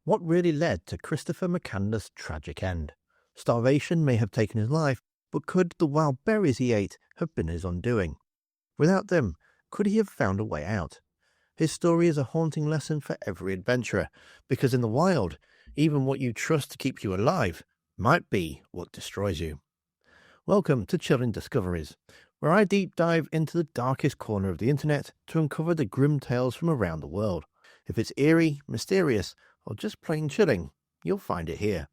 What really led to Christopher McCandless' tragic end? Starvation may have taken his life, but could the wild berries he ate have been his undoing? Without them, could he have found a way out? His story is a haunting lesson for every adventurer, because in the wild, even what you trust to keep you alive might be what destroys you. Welcome to Chilling Discoveries, where I deep dive into the darkest corner of the internet to uncover the grim tales from around the world. If it's eerie, mysterious, or just plain chilling, you'll find it here.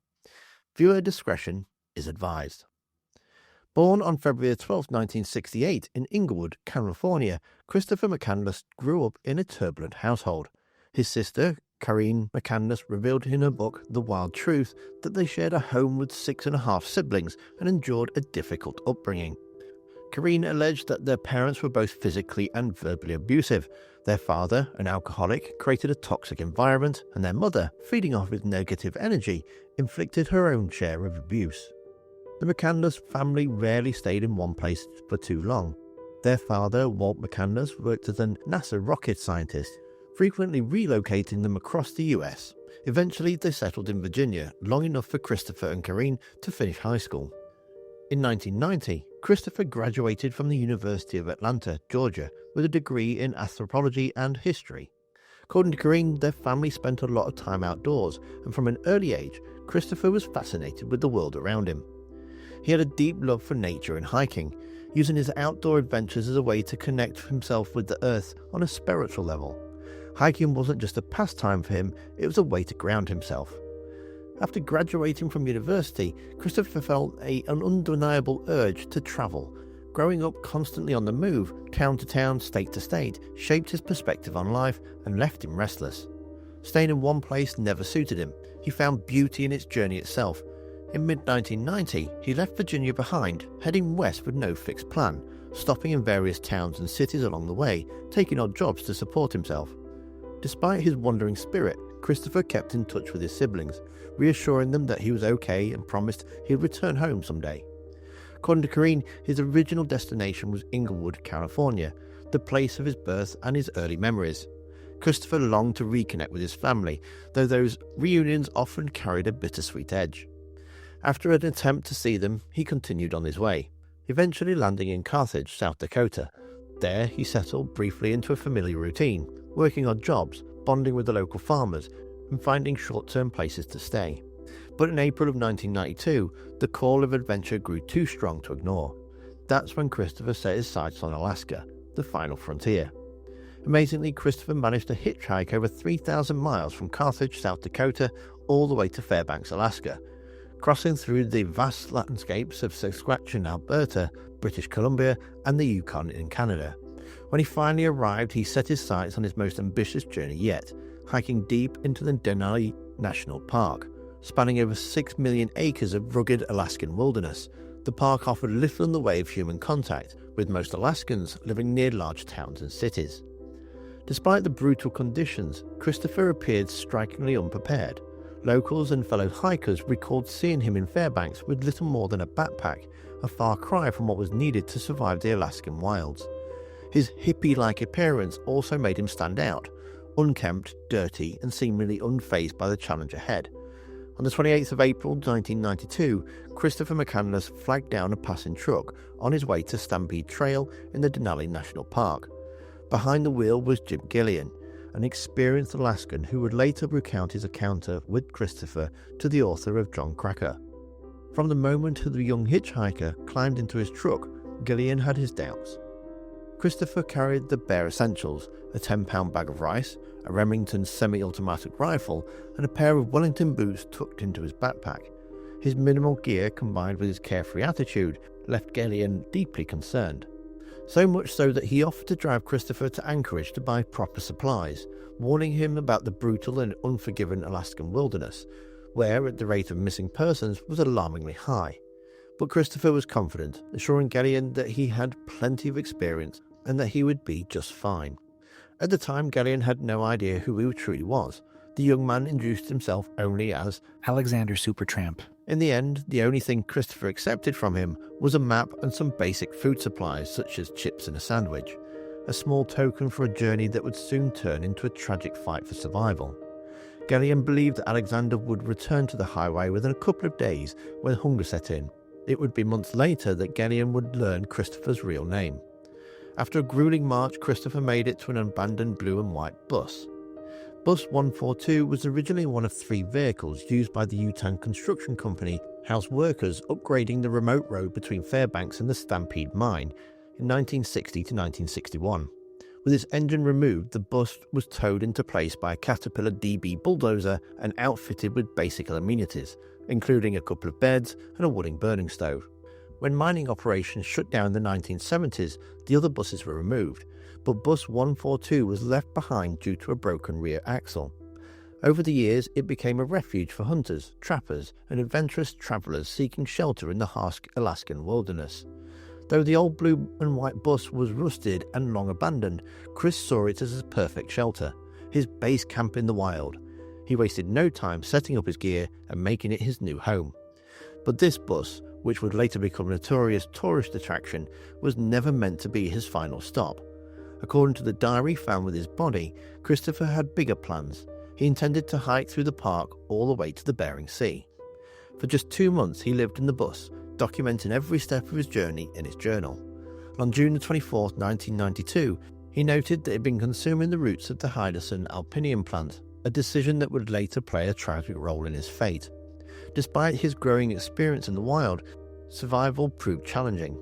Viewer discretion is advised. Born on February 12, 1968 in Inglewood, California, Christopher McCandless grew up in a turbulent household. His sister, Karine McCandless, revealed in her book The Wild Truth that they shared a home with 6.5 siblings and endured a difficult upbringing. Karine alleged that their parents were both physically and verbally abusive. Their father, an alcoholic, created a toxic environment, and their mother, feeding off his negative energy, inflicted her own share of abuse. The McCandless family rarely stayed in one place for too long. Their father, Walt McCandless, worked as a NASA rocket scientist, frequently relocating them across the US. Eventually, they settled in Virginia, long enough for Christopher and Karine to finish high school. In 1990, Christopher graduated from the University of Atlanta, Georgia, with a degree in anthropology and history. According to Karine, their family spent a lot of time outdoors, and from an early age, Christopher was fascinated with the world around him. He had a deep love for nature and hiking, using his outdoor adventures as a way to connect himself with the earth on a spiritual level. Hiking wasn't just a pastime for him, it was a way to ground himself. After graduating from university, Christopher felt an undeniable urge to travel. Growing up constantly on the move, town to town, state to state, shaped his perspective on life and left him restless. Staying in one place never suited him. He found beauty in its journey itself. In mid-1990, he left Virginia behind, heading west with no fixed plan, stopping in various towns and cities along the way, taking odd jobs to support himself. Despite his wandering spirit, Christopher kept in touch with his siblings, reassuring them that he was okay and promised he'd return home someday. According to Karine, his original destination was Inglewood, California, the place of his birth and his early memories. Christopher longed to reconnect with his family, though those reunions often carried a bittersweet edge. After an attempt to see them, he continued on his way, eventually landing in Carthage, South Dakota. There, he settled briefly into a familiar routine, working odd jobs, bonding with the local farmers, and finding short-term places to stay. But in April of 1992, the call of adventure grew too strong to ignore. That's when Christopher set his sights on Alaska, the final frontier. Amazingly, Christopher managed to hitchhike over 3,000 miles from Carthage, South Dakota, all the way to Fairbanks, Alaska, crossing through the vast landscapes of Saskatchewan, Alberta, British Columbia, and the Yukon in Canada. When he finally arrived, he set his sights on his most ambitious journey yet, hiking deep into the Denali National Park. Spanning over 6 million acres of rugged Alaskan wilderness, the park offered little in the way of human contact, with most Alaskans living near large towns and cities. Despite the brutal conditions, Christopher appeared strikingly unprepared. Locals and fellow hikers recalled seeing him in Fairbanks with little more than a backpack, a far cry from what was needed to survive the Alaskan wilds. His hippie-like appearance also made him stand out, unkempt, dirty, and seemingly unfazed by the challenge ahead. On the 28th of April 1992, Christopher McCandless flagged down a passing truck on his way to Stampede Trail in the Denali National Park. Behind the wheel was Jim Gillian, an experienced Alaskan who would later recount his encounter with Christopher to the author of John Cracker. From the moment the young hitchhiker climbed into his truck, Gillian had his doubts. Christopher carried the bare essentials, a 10-pound bag of rice, a Remington semi-automatic rifle, and a pair of Wellington boots tucked into his backpack. His minimal gear combined with his carefree attitude left Gillian deeply concerned. So much so that he offered to drive Christopher to Anchorage to buy proper supplies, warning him about the brutal and unforgiving Alaskan wilderness, where the rate of missing persons was alarmingly high. But Christopher was confident, assuring Gillian that he had plenty of experience and that he would be just fine. At the time, Gillian had no idea who he truly was. The young man introduced himself only as Alexander Supertramp. In the end, the only thing Christopher accepted from him was a map and some basic food supplies such as chips and a sandwich, a small token for a journey that would soon turn into a tragic fight for survival. Gellion believed that Alexander would return to the highway within a couple of days when hunger set in. It would be months later that Gellion would learn Christopher's real name. After a grueling march, Christopher made it to an abandoned blue and white bus. Bus 142 was originally one of 3 vehicles used by the Utah Construction Company house workers upgrading the remote road between Fairbanks and the Stampede Mine in 1960 to 1961. With its engine removed, the bus was towed into place by a Caterpillar DB bulldozer and outfitted with basic amenities, including a couple of beds and a wood burning stove. When mining operations shut down in the 1970s, the other buses were removed, but Bus 142 was left behind due to a broken rear axle. Over the years, it became a refuge for hunters, trappers, and adventurous travelers seeking shelter in the harsh Alaskan wilderness. Though the old blue and white bus was rusted and long abandoned, Chris saw it as a perfect shelter, his base camp in the wild. He wasted no time setting up his gear and making it his new home. But this bus, which would later become a notorious tourist attraction, was never meant to be his final stop. According to the diary found with his body, Christopher had bigger plans. He intended to hike through the park all the way to the Bering Sea. For just 2 months he lived in the bus, documenting every step of his journey in his journal. On June 24, 1992, he noted that he had been consuming the roots of the Hydason alpinium plant, a decision that would later play a tragic role in his fate. Despite his growing experience in the wild, survival proved challenging.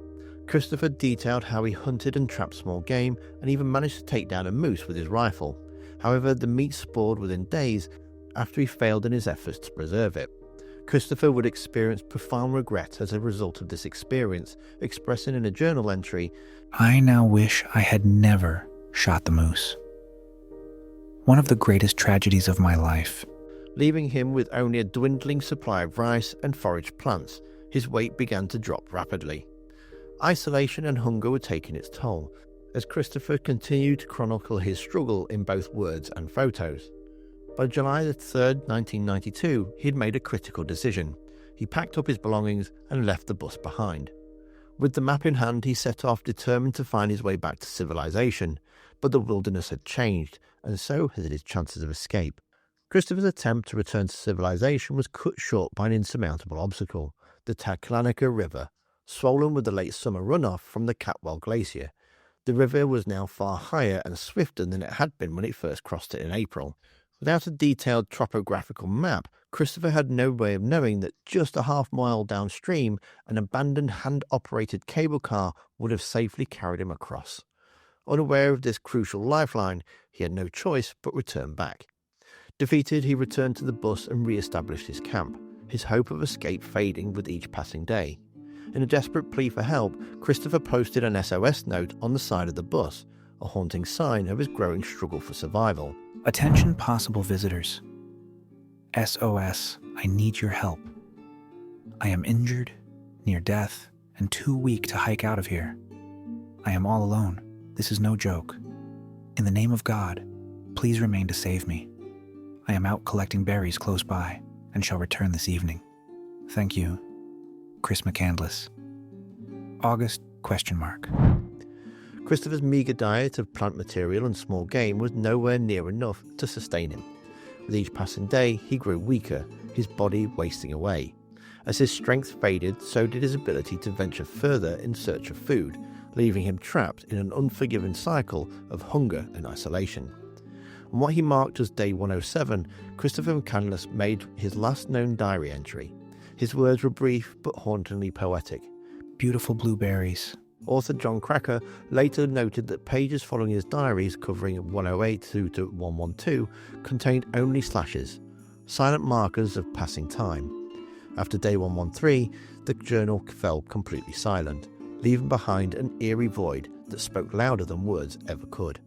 Christopher detailed how he hunted and trapped small game and even managed to take down a moose with his rifle. However, the meat spoiled within days after he failed in his efforts to preserve it. Christopher would experience profound regret as a result of this experience, expressing in a journal entry, "I now wish I had never shot the moose. One of the greatest tragedies of my life." Leaving him with only a dwindling supply of rice and forage plants. His weight began to drop rapidly. Isolation and hunger were taking its toll, as Christopher continued to chronicle his struggle in both words and photos. By July 3, 1992, he had made a critical decision. He packed up his belongings and left the bus behind. With the map in hand, he set off determined to find his way back to civilization, but the wilderness had changed, and so had his chances of escape. Christopher's attempt to return to civilization was cut short by an insurmountable obstacle, the Taklanica River, swollen with the late summer runoff from the Catwell Glacier. The river was now far higher and swifter than it had been when it first crossed it in April. Without a detailed topographical map, Christopher had no way of knowing that just a half-mile downstream, an abandoned hand-operated cable car would have safely carried him across. Unaware of this crucial lifeline, he had no choice but return back. Defeated, he returned to the bus and re-established his camp, his hope of escape fading with each passing day. In a desperate plea for help, Christopher posted an SOS note on the side of the bus, a haunting sign of his growing struggle for survival. "Attention possible visitors. SOS, I need your help. I am injured, near death, and too weak to hike out of here. I am all alone. This is no joke. In the name of God, please remain to save me. I am out collecting berries close by and shall return this evening. Thank you. Chris McCandless." August ? Christopher's meagre diet of plant material and small game was nowhere near enough to sustain him. With each passing day, he grew weaker, his body wasting away. As his strength faded, so did his ability to venture further in search of food, leaving him trapped in an unforgiving cycle of hunger and isolation. On what he marked as Day 107, Christopher McCandless made his last known diary entry. His words were brief but hauntingly poetic. "Beautiful blueberries." Author John Cracker later noted that pages following his diaries, covering 108 through to 112, contained only slashes, silent markers of passing time. After Day 113, the journal fell completely silent, leaving behind an eerie void that spoke louder than words ever could.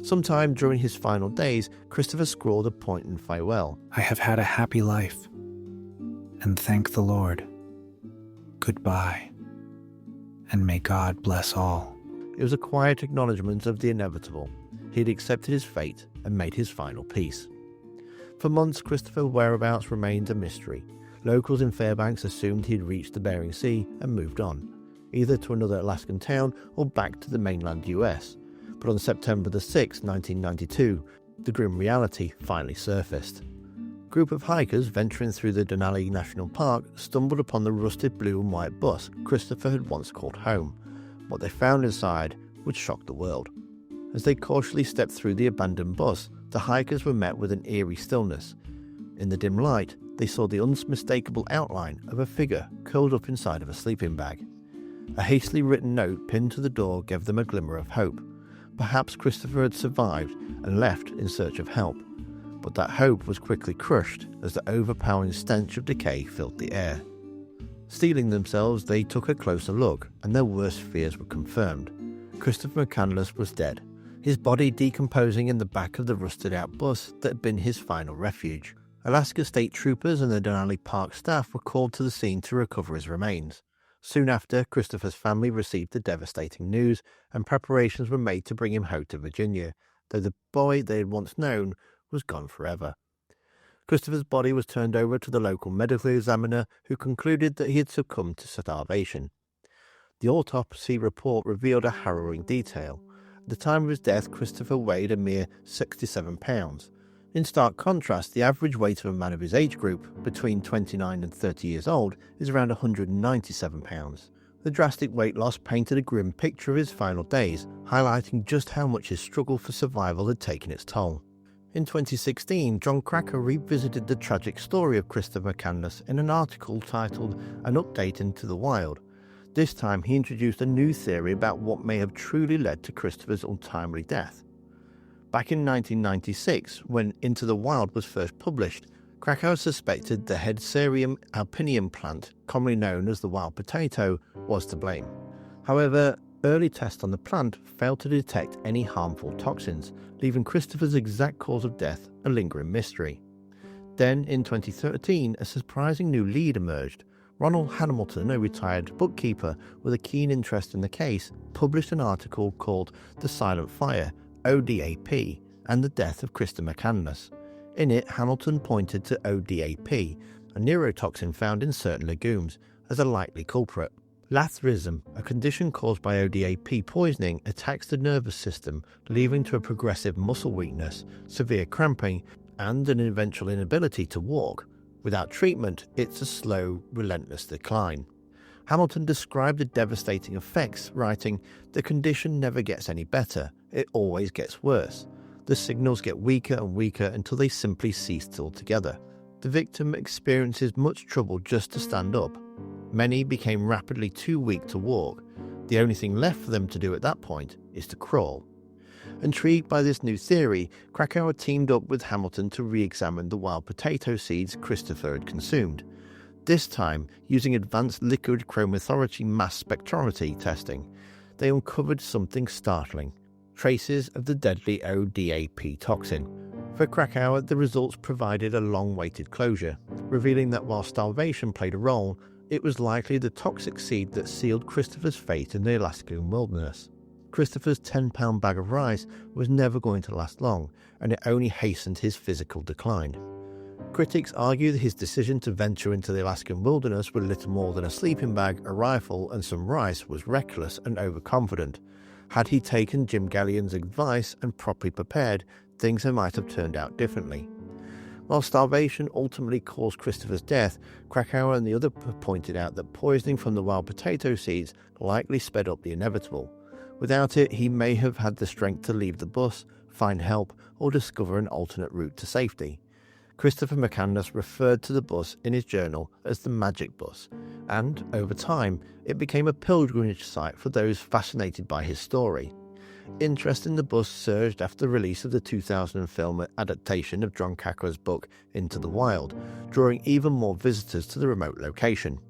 Sometime during his final days, Christopher scrawled a poignant farewell. "I have had a happy life, and thank the Lord. Goodbye, and may God bless all." It was a quiet acknowledgement of the inevitable. He had accepted his fate and made his final peace. For months, Christopher's whereabouts remained a mystery. Locals in Fairbanks assumed he had reached the Bering Sea and moved on, either to another Alaskan town or back to the mainland US. But on September 6, 1992, the grim reality finally surfaced. A group of hikers venturing through the Denali National Park stumbled upon the rusted blue and white bus Christopher had once called home. What they found inside would shock the world. As they cautiously stepped through the abandoned bus, the hikers were met with an eerie stillness. In the dim light, they saw the unmistakable outline of a figure curled up inside of a sleeping bag. A hastily written note pinned to the door gave them a glimmer of hope. Perhaps Christopher had survived and left in search of help. But that hope was quickly crushed as the overpowering stench of decay filled the air. Steeling themselves, they took a closer look, and their worst fears were confirmed. Christopher McCandless was dead, his body decomposing in the back of the rusted-out bus that had been his final refuge. Alaska state troopers and the Denali Park staff were called to the scene to recover his remains. Soon after, Christopher's family received the devastating news, and preparations were made to bring him home to Virginia, though the boy they had once known was gone forever. Christopher's body was turned over to the local medical examiner, who concluded that he had succumbed to starvation. The autopsy report revealed a harrowing detail. At the time of his death, Christopher weighed a mere 67 pounds. In stark contrast, the average weight of a man of his age group, between 29 and 30 years old, is around 197 pounds. The drastic weight loss painted a grim picture of his final days, highlighting just how much his struggle for survival had taken its toll. In 2016, John Cracker revisited the tragic story of Christopher McCandless in an article titled An Update into the Wild. This time he introduced a new theory about what may have truly led to Christopher's untimely death. Back in 1996, when Into the Wild was first published, Krakow suspected the Hedserium alpinium plant, commonly known as the wild potato, was to blame. However, early tests on the plant failed to detect any harmful toxins, leaving Christopher's exact cause of death a lingering mystery. Then, in 2013, a surprising new lead emerged. Ronald Hamilton, a retired bookkeeper with a keen interest in the case, published an article called The Silent Fire, ODAP, and the Death of Christopher McCandless. In it, Hamilton pointed to ODAP, a neurotoxin found in certain legumes, as a likely culprit. Lathrism, a condition caused by ODAP poisoning, attacks the nervous system, leading to a progressive muscle weakness, severe cramping, and an eventual inability to walk. Without treatment, it's a slow, relentless decline. Hamilton described the devastating effects, writing, "The condition never gets any better, it always gets worse. The signals get weaker and weaker until they simply cease altogether. The victim experiences much trouble just to stand up. Many became rapidly too weak to walk. The only thing left for them to do at that point is to crawl." Intrigued by this new theory, Krakauer teamed up with Hamilton to re-examine the wild potato seeds Christopher had consumed. This time, using advanced liquid chromatography mass spectrometry testing, they uncovered something startling: traces of the deadly ODAP toxin. For Krakauer, the results provided a long-awaited closure, revealing that while starvation played a role, it was likely the toxic seed that sealed Christopher's fate in the Alaskan wilderness. Christopher's 10-pound bag of rice was never going to last long, and it only hastened his physical decline. Critics argue that his decision to venture into the Alaskan wilderness with little more than a sleeping bag, a rifle, and some rice was reckless and overconfident. Had he taken Jim Gallion's advice and properly prepared, things might have turned out differently. While starvation ultimately caused Christopher's death, Krakauer and the other pointed out that poisoning from the wild potato seeds likely sped up the inevitable. Without it, he may have had the strength to leave the bus, find help, or discover an alternate route to safety. Christopher McCandless referred to the bus in his journal as the Magic Bus, and, over time, it became a pilgrimage site for those fascinated by his story. Interest in the bus surged after the release of the 2000 film adaptation of John Craker's book Into the Wild, drawing even more visitors to the remote location.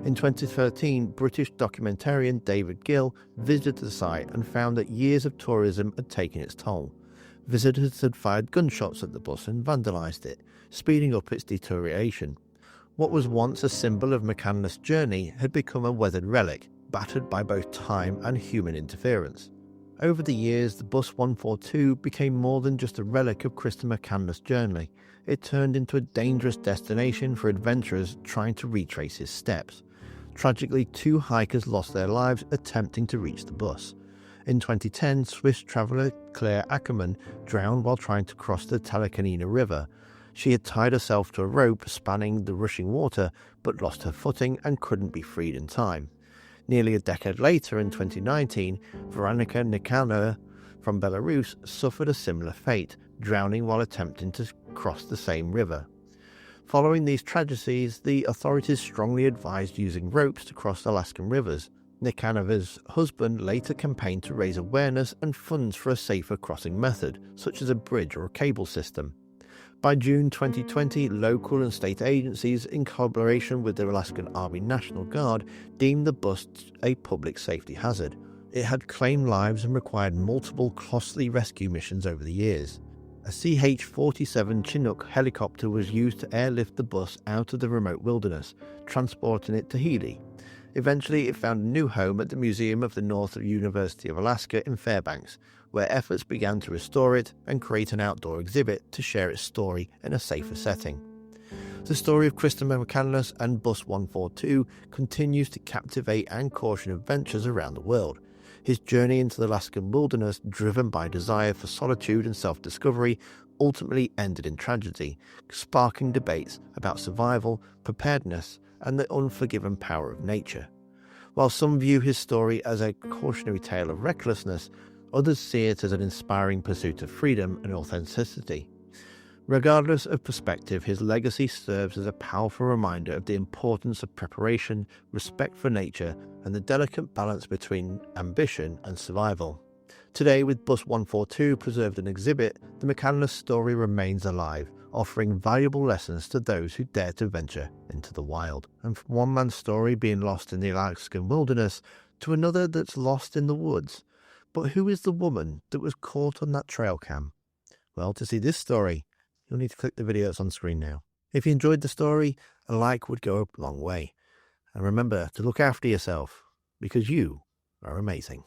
In 2013, British documentarian David Gill visited the site and found that years of tourism had taken its toll. Visitors had fired gunshots at the bus and vandalised it, speeding up its deterioration. What was once a symbol of McCandless' journey had become a weathered relic, battered by both time and human interference. Over the years, the Bus 142 became more than just a relic of Christopher McCandless' journey. It turned into a dangerous destination for adventurers trying to retrace his steps. Tragically, 2 hikers lost their lives attempting to reach the bus. In 2010, Swiss traveller Claire Ackermann drowned while trying to cross the Talakanina River. She had tied herself to a rope spanning the rushing water, but lost her footing and couldn't be freed in time. Nearly a decade later, in 2019, Veronika Nikanor from Belarus suffered a similar fate, drowning while attempting to cross the same river. Following these tragedies, the authorities strongly advised using ropes to cross Alaskan rivers. Nikanor's husband later campaigned to raise awareness and funds for a safer crossing method, such as a bridge or a cable system. By June 2020, local and state agencies, in collaboration with the Alaskan Army National Guard, deemed the bust a public safety hazard. It had claimed lives and required multiple costly rescue missions over the years. A CH-47 Chinook helicopter was used to airlift the bus out of the remote wilderness, transporting it to Healy. Eventually, it found a new home at the Museum of the North University of Alaska in Fairbanks, where efforts began to restore it and create an outdoor exhibit to share its story in a safer setting. The story of Christopher McCandless and Bus 142 continues to captivate and caution adventurers around the world. His journey into the Alaskan wilderness, driven by desire for solitude and self-discovery, ultimately ended in tragedy, sparking debates about survival, preparedness, and the unforgiving power of nature. While some view his story as a cautionary tale of recklessness, others see it as an inspiring pursuit of freedom and authenticity. Regardless of perspective, his legacy serves as a powerful reminder of the importance of preparation, respect for nature, and the delicate balance between ambition and survival. Today, with Bus 142 preserved in exhibit, the McCandless story remains alive, offering valuable lessons to those who dare to venture into the wild. And from one man's story being lost in the Alaskan wilderness to another that's lost in the woods. But who is the woman that was caught on that trail cam? Well, to see this story, you'll need to click the video that's on screen now. If you enjoyed the story, a like would go a long way. And remember to look after yourself, because you are amazing.